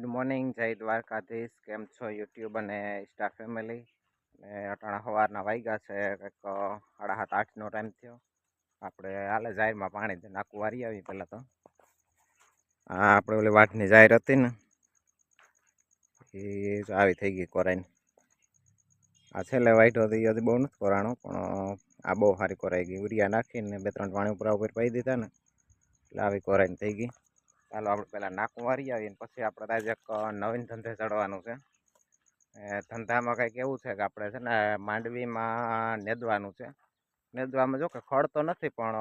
Good morning, જય દ્વારકાધીશ. કેમ છો યુટ્યુબ અને ઇન્સ્ટા ફેમિલી? ને અટાણા સવારના વાગ્યા છે કંઈક 7:30-8નો ટાઈમ થયો. આપણે હાલે જાહેરમાં પાણી નાખું વારી આવી. પહેલાં તો આપણે ઓલી વાટની જાહેર હતી ને એ આવી થઈ ગઈ કોરાઈને. આ છેલ્લે વાઈટો હતી એ બહુ નથી કોરાણો, પણ આ બહુ સારી કોરાઈ ગઈ. ઉરિયા નાખીને 2-3 પાણી ઉપર પાઈ દીધા ને એટલે આવી કોરાઈને થઈ ગઈ. ચાલો આપણે પહેલાં નાકું વારી આવીએ ને પછી આપણે તાજ એક નવીન ધંધે ચડવાનું છે. ધંધામાં કંઈક એવું છે કે આપણે છે ને માંડવીમાં નેદવાનું છે. નેદવામાં જો કે ખડ તો નથી, પણ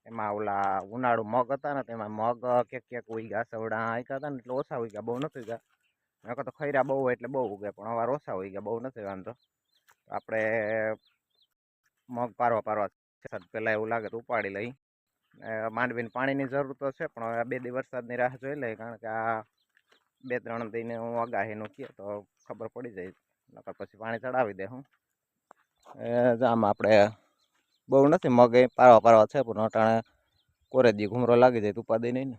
એમાં ઓલા ઉનાળુ મગ હતા ને તેમાં મગ ક્યાંક ઉગ્યા, સવડા આંક્યા હતા ને એટલે ઓછા ઉગ્યા, બહુ નથી ઉગ્યા. નકર તો ખૈરા બહુ હોય એટલે બહુ ઉગે, પણ હવે ઓછા ઉગ્યા, બહુ નથી વાંધો. આપણે મગ પારવા પહેલાં એવું લાગે તો ઉપાડી લઈ. માંડવીને પાણીની જરૂર તો છે, પણ હવે 2 દિવસ વરસાદની રાહ જોઈ લે, કારણ કે આ 2-3 દિને હું આગાહીનું કહે તો ખબર પડી જાય. નકર પછી પાણી ચડાવી દે. આમ આપણે બહુ નથી મગ એ પારવા છે, પણ અટાણે કોરે દી ઘૂમરો લાગી જાય તો ઉપાદી નહીં ને.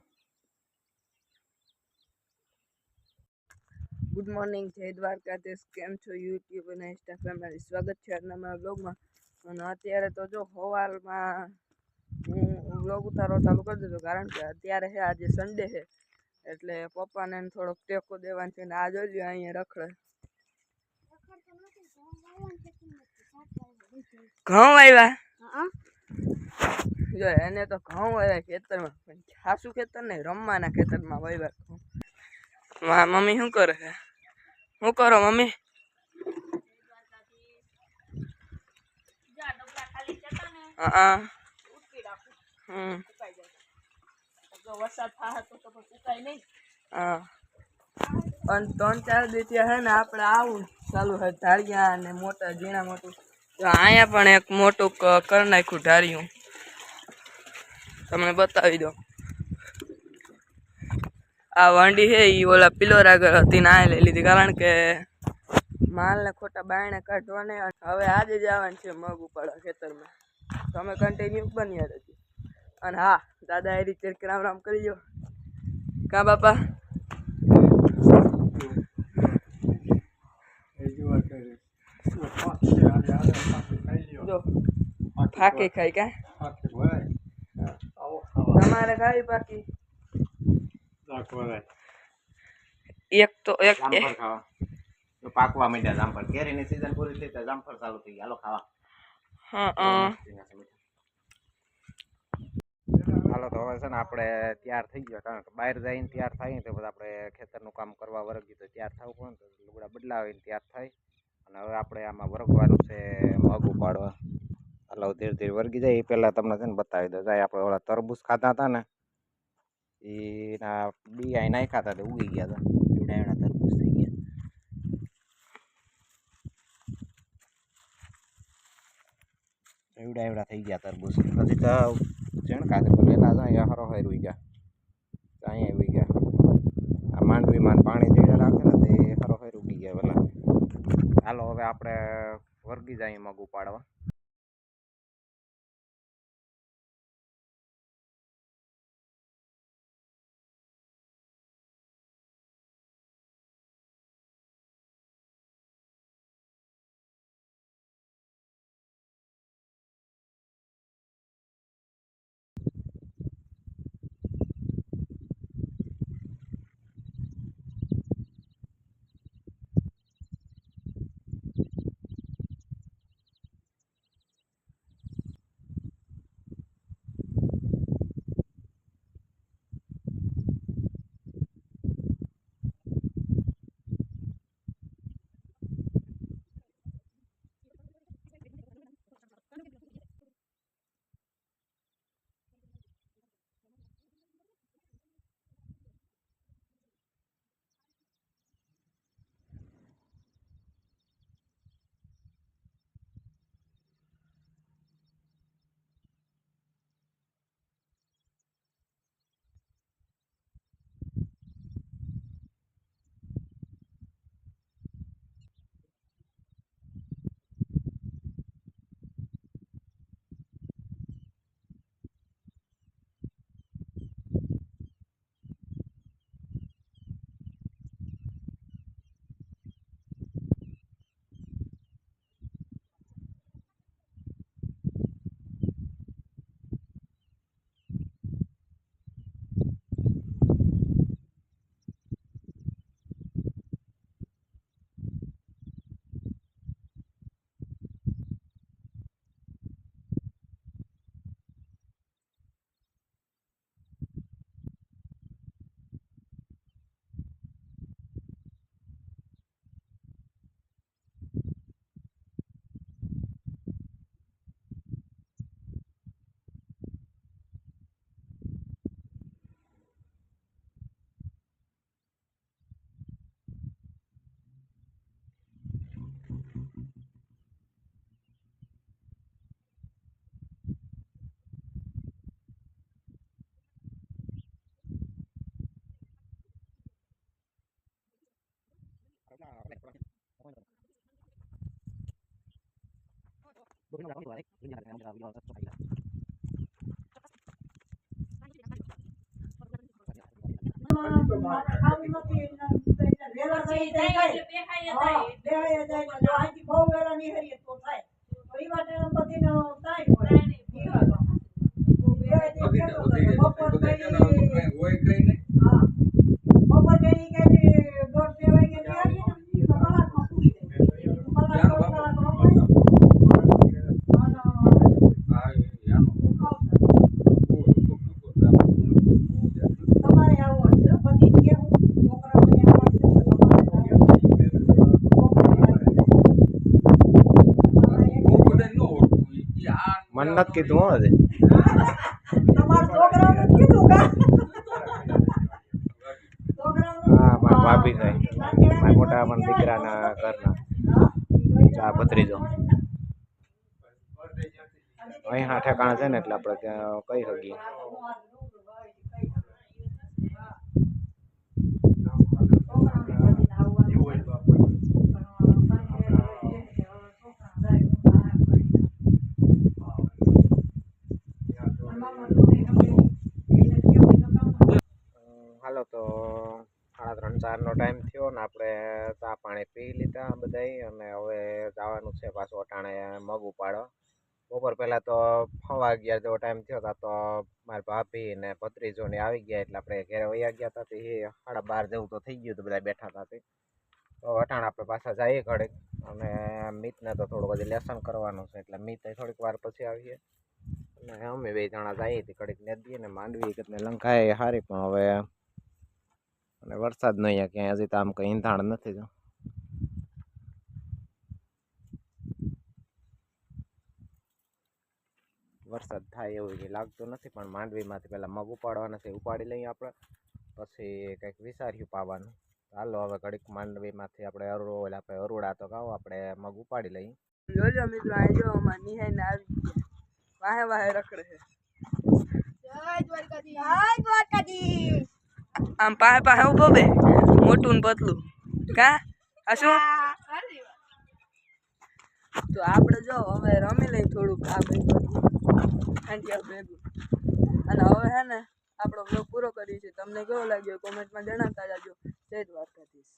ગુડ મોર્નિંગ, જય દ્વારકાધીશ. કેમ છો યુટ્યુબ અને ઇન્સ્ટા ફેમિલી? સ્વાગત છે આજના મારા બ્લોગમાં. અને અત્યારે તો જો સવારમાં હું બ્લોગ ઉતારવો ચાલુ કરી દીધો, કારણ કે અત્યારે છે આજે સન્ડે છે, એટલે પપ્પાને થોડોક ટેકો દેવાનો છે. ને આ જોઈ લ્યો અહીંયા રખડે ઘઉં આવ્યા. જો એને તો ઘઉં આવ્યા ખેતરમાં, પણ ખાસુ ખેતર નહીં, રમવાના ખેતરમાં વાવ્યા ઘઉં. મમ્મી શું કરે છે? શું કરો મમ્મી? વરસાદ થાય તો સુકાય નહીં. અને 3-4 દિવસ હે ને આપણે આવું ચાલુ છે ઢાળિયા અને મોટા ઝીણા મોટું. તો અહીંયા પણ એક મોટું કરી નાખ્યું ઢાળિયું, તમને બતાવી દો. આ વાંડી છે એ ઓલા પિલોર આગળ હતી ને આ લઈ લીધી, કારણ કે માલને ખોટા બાયણે કાઢવાને. હવે આજે જ આવવાનું છે મગ ઉપાડવા ખેતરમાં. તમે કન્ટિન્યુ બન્યા રહેજો. અને હા, દાદા એ રીતે રામ રામ કરી દો. કા બાપા? જો ફાકી ખાઈ કા તમારે ખાવી પાકી? એક તો એક પાકવા માંડ્યા જામફળ. કેરીની સીઝન પૂરી થઈ તો જામફળ ચાલુ થઈ ગયા. હાલો ખાવા. હાલો તો હવે છે ને આપણે તૈયાર થઈ ગયો, કારણ કે બહાર જઈને તૈયાર થાય તો બધા આપણે ખેતરનું કામ કરવા વરગી તો તૈયાર થવું પડે, તો લુગડા બદલાવીને તૈયાર થાય. અને હવે આપણે આમાં વરગવાનું છે મગ ઉપાડવા. હાલો ધીરે ધીરે વર્ગી જાય. એ પહેલાં તમને છે ને બતાવી દો. જાય આપણે ઓલા તરબૂચ ખાતા હતા ને એના બી અહીં નાખ્યા હતા, તો ઉગી ગયા હતા. એવડા તરબૂચ થઈ ગયા. એવડા થઈ ગયા તરબૂચ. પછી તો ચણકા છે, પેલા અહીંયા હરોહેર ઉઈ ગયા, અહીંયા ઉઈ ગયા. આ માંડવીમાં પાણી જેડા રાખે ને તે હરોહેર ઉગી ગયા પેલા. હાલો હવે આપણે વર્ગી જાય મગ ઉપાડવા. મને નથી કીધું હો હજી. હા મારા ભાભી થાય મારા મોટા પણ દીકરાના ઘરના ચા ભત્રીજો અહીંયા ઠેકાણા છે ને એટલે આપણે ત્યાં કહી શકીએ. હાલો તો 3:30-4નો ટાઈમ થયો ને આપણે ચા પાણી પી લીધા બધાય અને હવે જવાનું છે પાછું અટાણે મગ ઉપાડો. બપોર પહેલાં તો 11:15 જેવો ટાઈમ થયો હતા તો મારા ભાભી ને ભત્રીજોને આવી ગયા એટલે આપણે ઘરે વયા ગયા હતા. તે 12:30 જેવું તો થઈ ગયું હતું, બધા બેઠા હતા. તો અટાણે આપણે પાછા જઈએ ઘડીક અને મિતને તો થોડું બધું લેસન કરવાનું છે એટલે મિત થોડીક વાર પછી આવીએ અને અમે 2 જણા જઈએ હતી ઘડીક નદીએ ને માંડવી કે લંકાએ સારી પણ હવે અને વરસાદ નહીં અહીંયા ક્યાંય હજી તો આમ કંઈ ઈંધાણ નથી. જો વરસાદ થાય એવું કંઈ લાગતું નથી પણ માંડવીમાંથી પહેલાં મગ ઉપાડવાના છે, ઉપાડી લઈએ આપણે પછી કંઈક વિચાર્યું પાવાનું. ચાલો હવે ઘડીક માંડવીમાંથી આપણે અરુડા તો કહો આપણે મગ ઉપાડી લઈએ. જોજો મિત્રો આ જો અમાર નિહાઈ ને આવી ગયા વાહે વાહે રખડે છે. જય દ્વારકાધીશ. આમ પાહે પાહે ઉભો બે મોટું ને પતલું કા આ શું તો આપણે જો હવે રમી લઈ થોડુંક આ ભેગું અને હવે હે ને આપણો બ્લોગ પૂરો કરીએ છીએ. તમને કેવો લાગ્યો કોમેન્ટમાં જણાવતા જાજો. જય દ્વારકાધીશ.